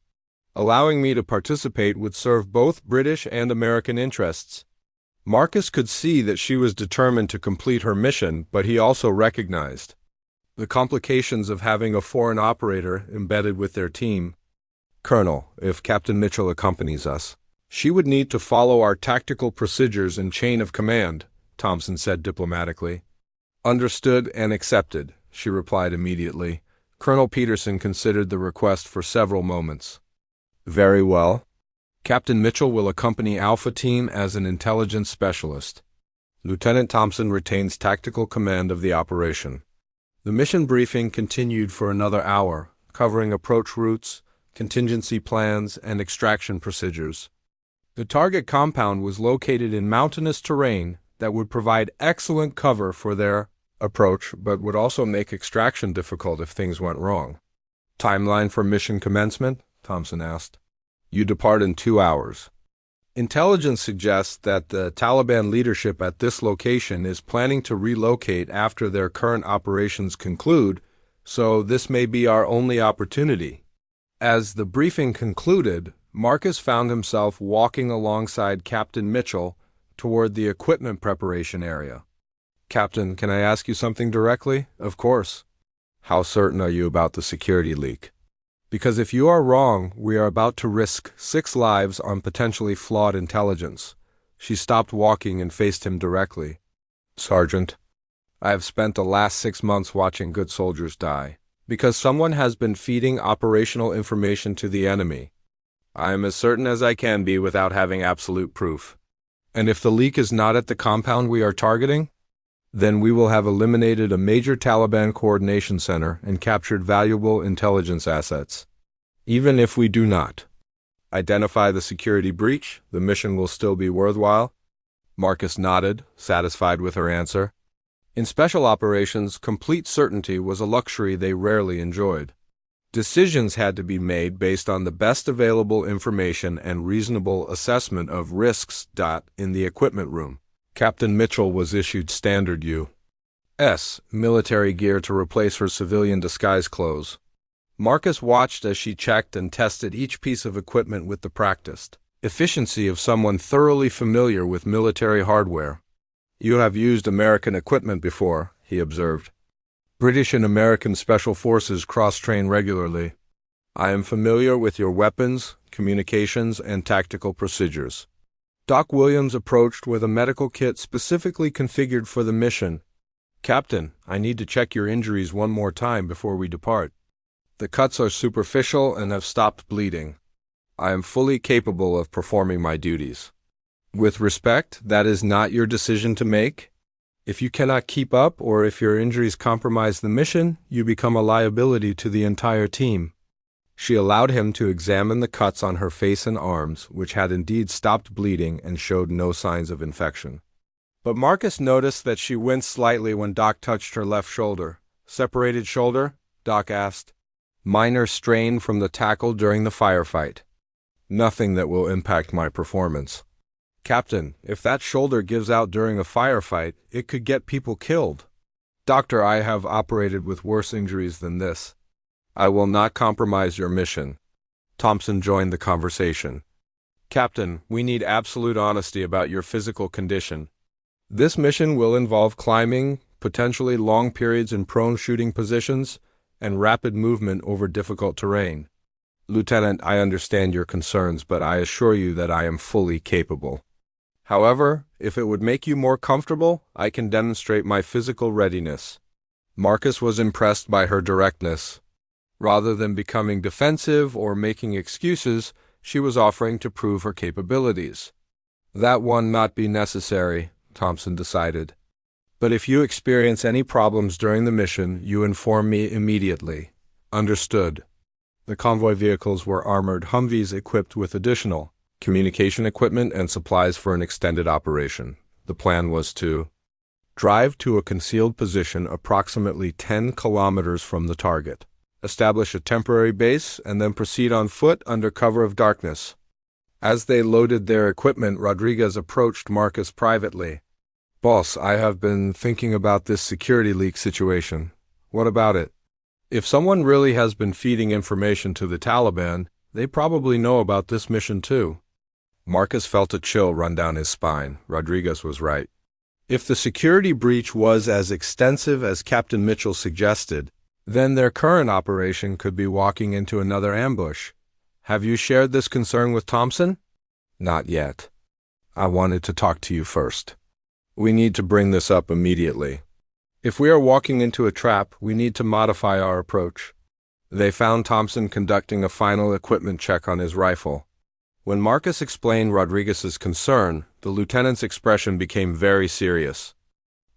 Allowing me to participate would serve both British and American interests. Marcus could see that she was determined to complete her mission, but he also recognized the complications of having a foreign operator embedded with their team. Colonel, if Captain Mitchell accompanies us, she would need to follow our tactical procedures and chain of command, Thompson said diplomatically. Understood and accepted, she replied immediately. Colonel Peterson considered the request for several moments. Very well. Captain Mitchell will accompany Alpha Team as an intelligence specialist. Lieutenant Thompson retains tactical command of the operation. The mission briefing continued for another hour, covering approach routes, contingency plans, and extraction procedures. The target compound was located in mountainous terrain that would provide excellent cover for their approach, but would also make extraction difficult if things went wrong. Timeline for mission commencement? Thompson asked. You depart in 2 hours. Intelligence suggests that the Taliban leadership at this location is planning to relocate after their current operations conclude, so this may be our only opportunity. As the briefing concluded, Marcus found himself walking alongside Captain Mitchell toward the equipment preparation area. Captain, can I ask you something directly? Of course. How certain are you about the security leak? Because if you are wrong, we are about to risk 6 lives on potentially flawed intelligence. She stopped walking and faced him directly. Sergeant, I have spent the last 6 months watching good soldiers die, because someone has been feeding operational information to the enemy. I am as certain as I can be without having absolute proof. And if the leak is not at the compound we are targeting, then we will have eliminated a major Taliban coordination center and captured valuable intelligence assets. Even if we do not identify the security breach, the mission will still be worthwhile. Marcus nodded, satisfied with her answer. In special operations, complete certainty was a luxury they rarely enjoyed. Decisions had to be made based on the best available information and reasonable assessment of risks. In the equipment room, Captain Mitchell was issued standard U.S. military gear to replace her civilian disguise clothes. Marcus watched as she checked and tested each piece of equipment with the practiced efficiency of someone thoroughly familiar with military hardware. You have used American equipment before, he observed. British and American special forces cross-train regularly. I am familiar with your weapons, communications, and tactical procedures. Doc Williams approached with a medical kit specifically configured for the mission. Captain, I need to check your injuries one more time before we depart. The cuts are superficial and have stopped bleeding. I am fully capable of performing my duties. With respect, that is not your decision to make. If you cannot keep up or if your injuries compromise the mission, you become a liability to the entire team. She allowed him to examine the cuts on her face and arms, which had indeed stopped bleeding and showed no signs of infection. But Marcus noticed that she winced slightly when Doc touched her left shoulder. Separated shoulder? Doc asked. Minor strain from the tackle during the firefight. Nothing that will impact my performance. Captain, if that shoulder gives out during a firefight, it could get people killed. Doctor, I have operated with worse injuries than this. I will not compromise your mission. Thompson joined the conversation. Captain, we need absolute honesty about your physical condition. This mission will involve climbing, potentially long periods in prone shooting positions, and rapid movement over difficult terrain. Lieutenant, I understand your concerns, but I assure you that I am fully capable. However, if it would make you more comfortable, I can demonstrate my physical readiness. Marcus was impressed by her directness. Rather than becoming defensive or making excuses, she was offering to prove her capabilities. That would not be necessary, Thompson decided. But if you experience any problems during the mission, you inform me immediately. Understood. The convoy vehicles were armored Humvees equipped with additional communication equipment and supplies for an extended operation. The plan was to drive to a concealed position approximately 10 kilometers from the target, establish a temporary base, and then proceed on foot under cover of darkness. As they loaded their equipment, Rodriguez approached Marcus privately. Boss, I have been thinking about this security leak situation. What about it? If someone really has been feeding information to the Taliban, they probably know about this mission too. Marcus felt a chill run down his spine. Rodriguez was right. If the security breach was as extensive as Captain Mitchell suggested, then their current operation could be walking into another ambush. Have you shared this concern with Thompson? Not yet. I wanted to talk to you first. We need to bring this up immediately. If we are walking into a trap, we need to modify our approach. They found Thompson conducting a final equipment check on his rifle. When Marcus explained Rodriguez's concern, the lieutenant's expression became very serious.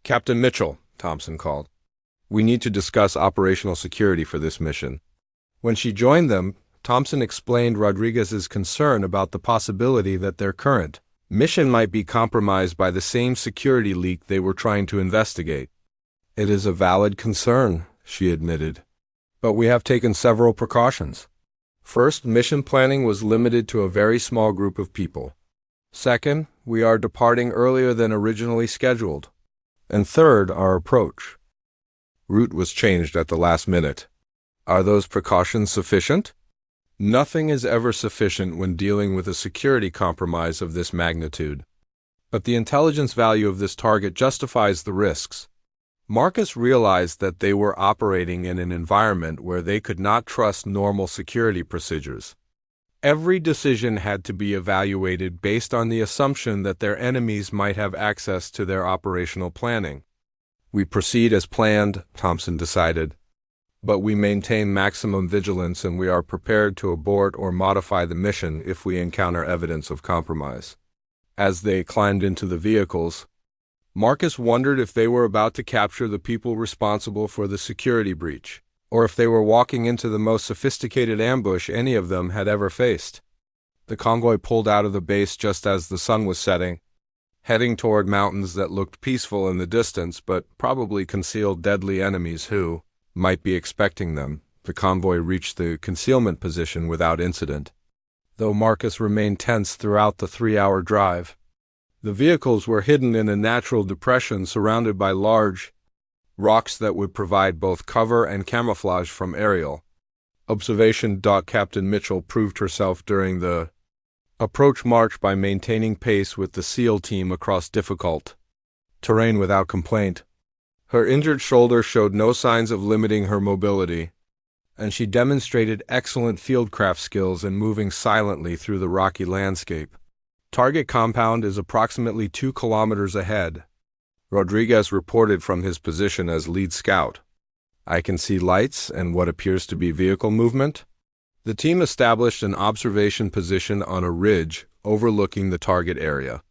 Captain Mitchell, Thompson called. We need to discuss operational security for this mission. When she joined them, Thompson explained Rodriguez's concern about the possibility that their current mission might be compromised by the same security leak they were trying to investigate. It is a valid concern, she admitted. But we have taken several precautions. First, mission planning was limited to a very small group of people. Second, we are departing earlier than originally scheduled. And third, our approach route was changed at the last minute. Are those precautions sufficient? Nothing is ever sufficient when dealing with a security compromise of this magnitude. But the intelligence value of this target justifies the risks. Marcus realized that they were operating in an environment where they could not trust normal security procedures. Every decision had to be evaluated based on the assumption that their enemies might have access to their operational planning. We proceed as planned, Thompson decided, but we maintain maximum vigilance and we are prepared to abort or modify the mission if we encounter evidence of compromise. As they climbed into the vehicles, Marcus wondered if they were about to capture the people responsible for the security breach, or if they were walking into the most sophisticated ambush any of them had ever faced. The convoy pulled out of the base just as the sun was setting, heading toward mountains that looked peaceful in the distance but probably concealed deadly enemies who might be expecting them. The convoy reached the concealment position without incident, though Marcus remained tense throughout the 3-hour drive. The vehicles were hidden in a natural depression surrounded by large rocks that would provide both cover and camouflage from aerial observation. Captain Mitchell proved herself during the approach march by maintaining pace with the SEAL team across difficult terrain without complaint. Her injured shoulder showed no signs of limiting her mobility, and she demonstrated excellent fieldcraft skills in moving silently through the rocky landscape. Target compound is approximately 2 kilometers ahead. Rodriguez reported from his position as lead scout. I can see lights and what appears to be vehicle movement. The team established an observation position on a ridge overlooking the target area.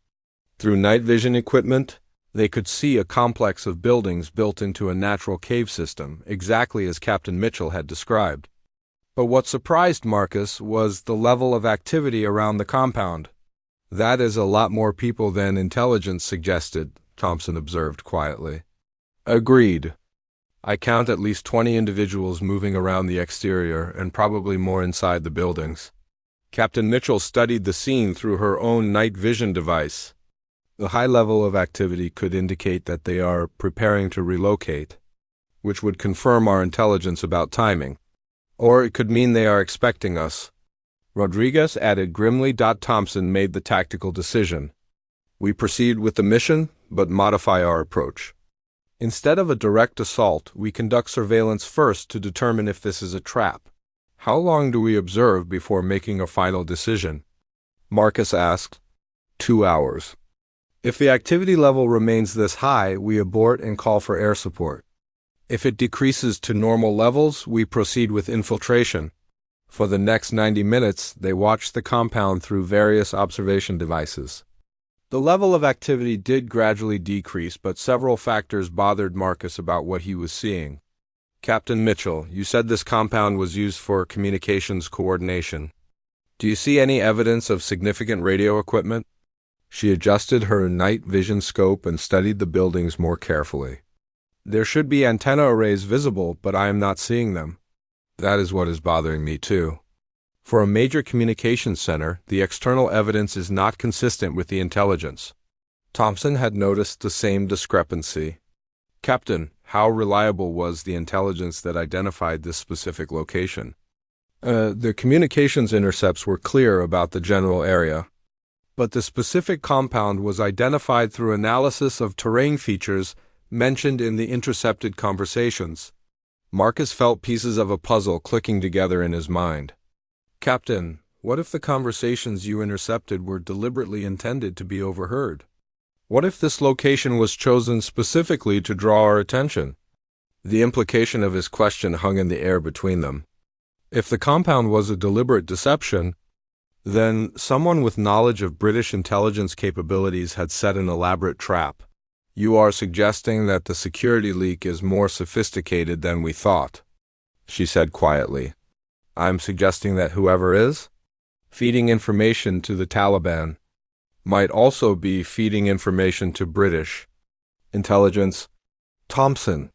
Through night vision equipment, they could see a complex of buildings built into a natural cave system, exactly as Captain Mitchell had described. But what surprised Marcus was the level of activity around the compound. That is a lot more people than intelligence suggested, Thompson observed quietly. Agreed. I count at least 20 individuals moving around the exterior and probably more inside the buildings. Captain Mitchell studied the scene through her own night vision device. The high level of activity could indicate that they are preparing to relocate, which would confirm our intelligence about timing. Or it could mean they are expecting us. Rodriguez added grimly. Thompson made the tactical decision. We proceed with the mission, but modify our approach. Instead of a direct assault, we conduct surveillance first to determine if this is a trap. How long do we observe before making a final decision? Marcus asked. 2 hours. If the activity level remains this high, we abort and call for air support. If it decreases to normal levels, we proceed with infiltration. For the next 90 minutes, they watched the compound through various observation devices. The level of activity did gradually decrease, but several factors bothered Marcus about what he was seeing. Captain Mitchell, you said this compound was used for communications coordination. Do you see any evidence of significant radio equipment? She adjusted her night vision scope and studied the buildings more carefully. There should be antenna arrays visible, but I am not seeing them. That is what is bothering me too. For a major communications center, the external evidence is not consistent with the intelligence. Thompson had noticed the same discrepancy. Captain, how reliable was the intelligence that identified this specific location? The communications intercepts were clear about the general area, but the specific compound was identified through analysis of terrain features mentioned in the intercepted conversations. Marcus felt pieces of a puzzle clicking together in his mind. Captain, what if the conversations you intercepted were deliberately intended to be overheard? What if this location was chosen specifically to draw our attention? The implication of his question hung in the air between them. If the compound was a deliberate deception, then someone with knowledge of British intelligence capabilities had set an elaborate trap. You are suggesting that the security leak is more sophisticated than we thought, she said quietly. I'm suggesting that whoever is feeding information to the Taliban might also be feeding information to British intelligence. Thompson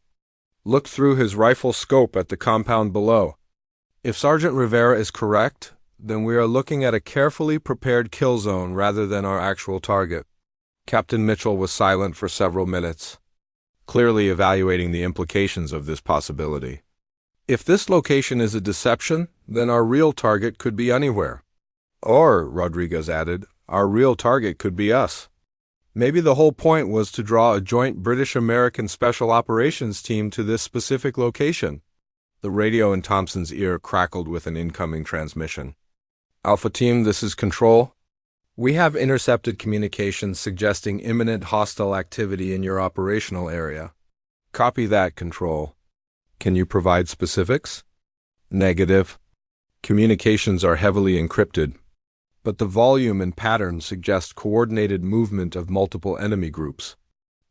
looked through his rifle scope at the compound below. If Sergeant Rivera is correct, then we are looking at a carefully prepared kill zone rather than our actual target. Captain Mitchell was silent for several minutes, clearly evaluating the implications of this possibility. If this location is a deception, then our real target could be anywhere. Or, Rodriguez added, our real target could be us. Maybe the whole point was to draw a joint British-American special operations team to this specific location. The radio in Thompson's ear crackled with an incoming transmission. Alpha Team, this is Control. We have intercepted communications suggesting imminent hostile activity in your operational area. Copy that, Control. Can you provide specifics? Negative. Communications are heavily encrypted, but the volume and pattern suggest coordinated movement of multiple enemy groups.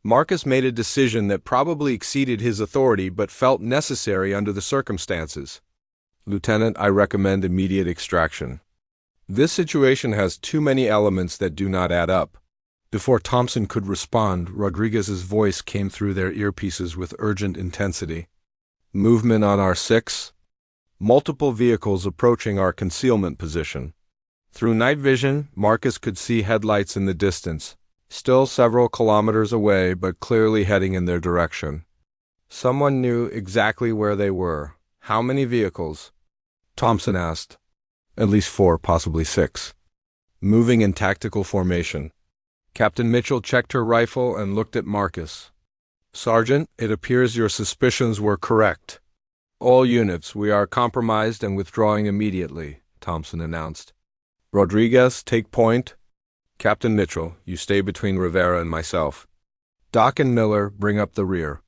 Marcus made a decision that probably exceeded his authority but felt necessary under the circumstances. Lieutenant, I recommend immediate extraction. This situation has too many elements that do not add up. Before Thompson could respond, Rodriguez's voice came through their earpieces with urgent intensity. Movement on R6. Multiple vehicles approaching our concealment position. Through night vision, Marcus could see headlights in the distance, still several kilometers away but clearly heading in their direction. Someone knew exactly where they were. How many vehicles? Thompson asked. At least 4, possibly 6. Moving in tactical formation. Captain Mitchell checked her rifle and looked at Marcus. Sergeant, it appears your suspicions were correct. All units, we are compromised and withdrawing immediately, Thompson announced. Rodriguez, take point. Captain Mitchell, you stay between Rivera and myself. Doc and Miller, bring up the rear.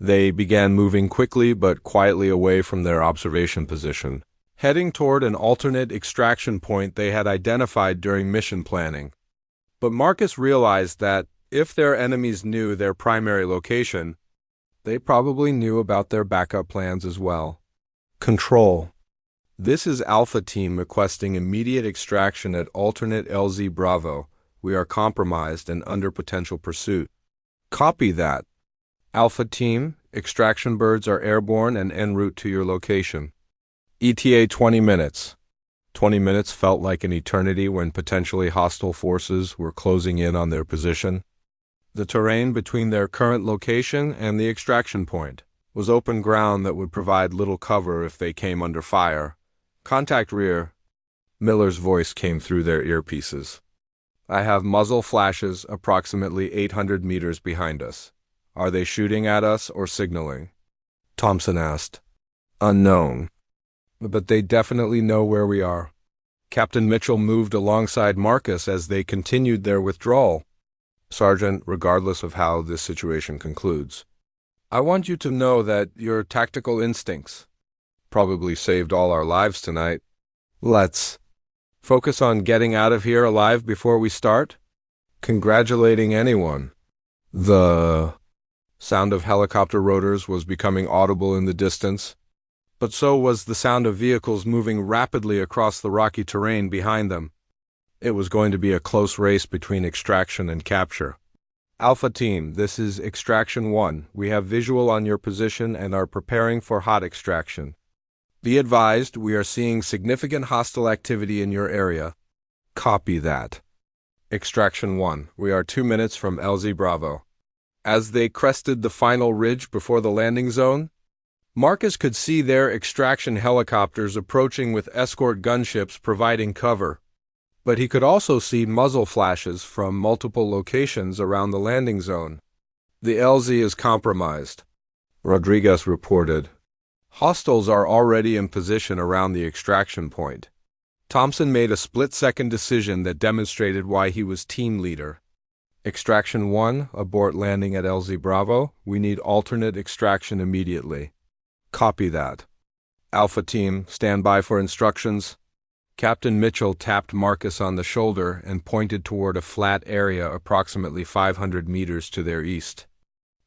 They began moving quickly but quietly away from their observation position, heading toward an alternate extraction point they had identified during mission planning. But Marcus realized that, if their enemies knew their primary location, they probably knew about their backup plans as well. Control. This is Alpha Team requesting immediate extraction at alternate LZ Bravo. We are compromised and under potential pursuit. Copy that. Alpha Team, extraction birds are airborne and en route to your location. ETA 20 minutes. 20 minutes felt like an eternity when potentially hostile forces were closing in on their position. The terrain between their current location and the extraction point was open ground that would provide little cover if they came under fire. Contact rear. Miller's voice came through their earpieces. I have muzzle flashes approximately 800 meters behind us. Are they shooting at us or signaling? Thompson asked. Unknown. But they definitely know where we are. Captain Mitchell moved alongside Marcus as they continued their withdrawal. Sergeant, regardless of how this situation concludes, I want you to know that your tactical instincts probably saved all our lives tonight. Let's focus on getting out of here alive before we start. Congratulating anyone. The sound of helicopter rotors was becoming audible in the distance, but so was the sound of vehicles moving rapidly across the rocky terrain behind them. It was going to be a close race between extraction and capture. Alpha Team, this is Extraction 1. We have visual on your position and are preparing for hot extraction. Be advised, we are seeing significant hostile activity in your area. Copy that. Extraction 1. We are 2 minutes from LZ Bravo. As they crested the final ridge before the landing zone, Marcus could see their extraction helicopters approaching with escort gunships providing cover. But he could also see muzzle flashes from multiple locations around the landing zone. The LZ is compromised, Rodriguez reported. Hostiles are already in position around the extraction point. Thompson made a split-second decision that demonstrated why he was team leader. Extraction 1, abort landing at LZ Bravo. We need alternate extraction immediately. Copy that. Alpha Team, stand by for instructions. Captain Mitchell tapped Marcus on the shoulder and pointed toward a flat area approximately 500 meters to their east.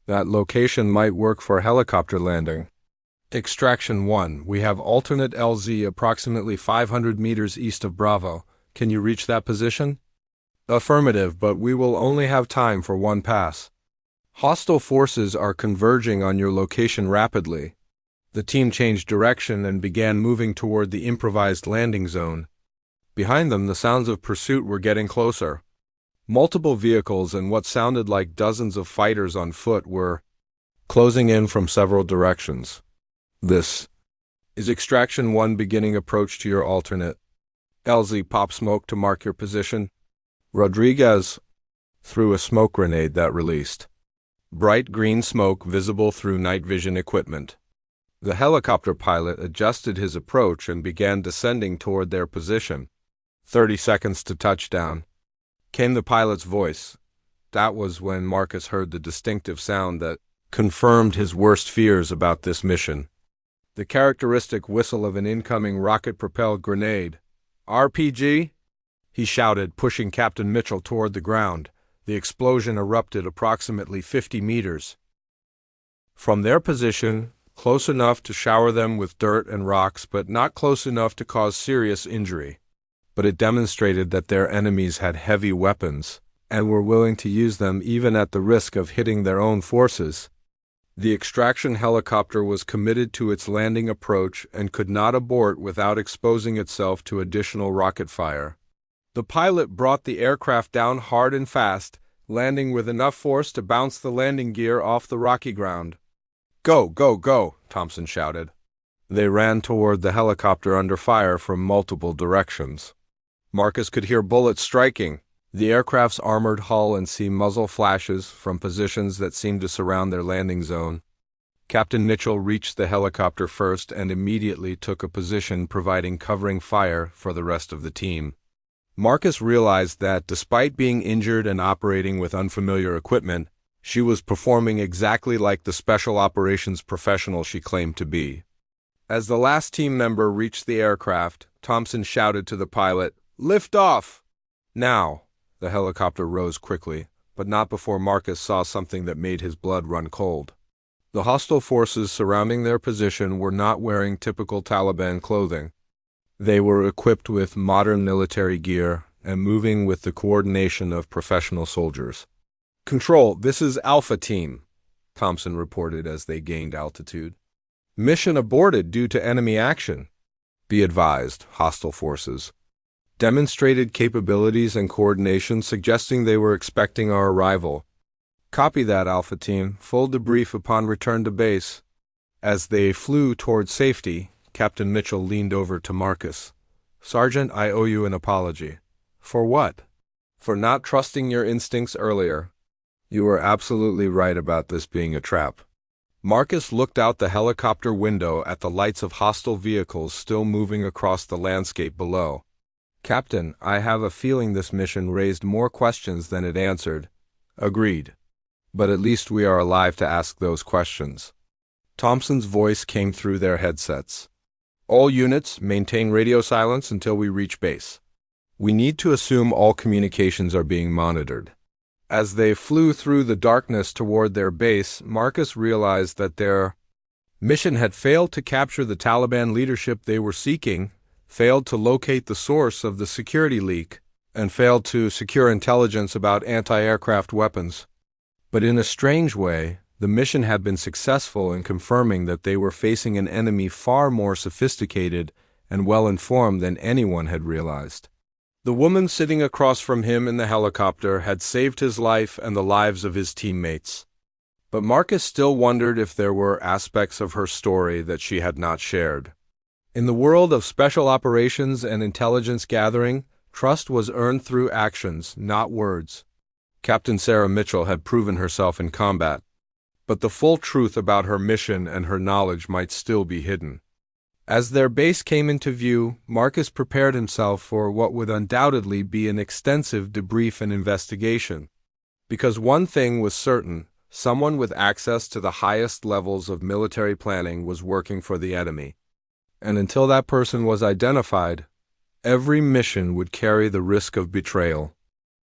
That location might work for helicopter landing. Extraction 1, we have alternate LZ approximately 500 meters east of Bravo. Can you reach that position? Affirmative, but we will only have time for one pass. Hostile forces are converging on your location rapidly. The team changed direction and began moving toward the improvised landing zone. Behind them, the sounds of pursuit were getting closer. Multiple vehicles and what sounded like dozens of fighters on foot were closing in from several directions. This is Extraction 1 beginning approach to your alternate. LZ, pop smoke to mark your position. Rodriguez threw a smoke grenade that released bright green smoke visible through night vision equipment. The helicopter pilot adjusted his approach and began descending toward their position. 30 seconds to touchdown. Came the pilot's voice. That was when Marcus heard the distinctive sound that confirmed his worst fears about this mission. The characteristic whistle of an incoming rocket-propelled grenade. RPG? He shouted, pushing Captain Mitchell toward the ground. The explosion erupted approximately 50 meters. From their position, close enough to shower them with dirt and rocks, but not close enough to cause serious injury. But it demonstrated that their enemies had heavy weapons and were willing to use them even at the risk of hitting their own forces. The extraction helicopter was committed to its landing approach and could not abort without exposing itself to additional rocket fire. The pilot brought the aircraft down hard and fast, landing with enough force to bounce the landing gear off the rocky ground. Go, go, go, Thompson shouted. They ran toward the helicopter under fire from multiple directions. Marcus could hear bullets striking the aircraft's armored hull and see muzzle flashes from positions that seemed to surround their landing zone. Captain Mitchell reached the helicopter first and immediately took a position providing covering fire for the rest of the team. Marcus realized that, despite being injured and operating with unfamiliar equipment, she was performing exactly like the special operations professional she claimed to be. As the last team member reached the aircraft, Thompson shouted to the pilot, "Lift off!" Now, the helicopter rose quickly, but not before Marcus saw something that made his blood run cold. The hostile forces surrounding their position were not wearing typical Taliban clothing. They were equipped with modern military gear and moving with the coordination of professional soldiers. "Control, this is Alpha Team," Thompson reported as they gained altitude. "Mission aborted due to enemy action. Be advised, hostile forces demonstrated capabilities and coordination suggesting they were expecting our arrival. Copy that, Alpha Team. Full debrief upon return to base." As they flew toward safety, Captain Mitchell leaned over to Marcus. Sergeant, I owe you an apology. For what? For not trusting your instincts earlier. You were absolutely right about this being a trap. Marcus looked out the helicopter window at the lights of hostile vehicles still moving across the landscape below. Captain, I have a feeling this mission raised more questions than it answered. Agreed. But at least we are alive to ask those questions. Thompson's voice came through their headsets. All units, maintain radio silence until we reach base. We need to assume all communications are being monitored. As they flew through the darkness toward their base, Marcus realized that their mission had failed to capture the Taliban leadership they were seeking, failed to locate the source of the security leak, and failed to secure intelligence about anti-aircraft weapons. But in a strange way, the mission had been successful in confirming that they were facing an enemy far more sophisticated and well-informed than anyone had realized. The woman sitting across from him in the helicopter had saved his life and the lives of his teammates. But Marcus still wondered if there were aspects of her story that she had not shared. In the world of special operations and intelligence gathering, trust was earned through actions, not words. Captain Sarah Mitchell had proven herself in combat, but the full truth about her mission and her knowledge might still be hidden. As their base came into view, Marcus prepared himself for what would undoubtedly be an extensive debrief and investigation. Because one thing was certain, someone with access to the highest levels of military planning was working for the enemy. And until that person was identified, every mission would carry the risk of betrayal.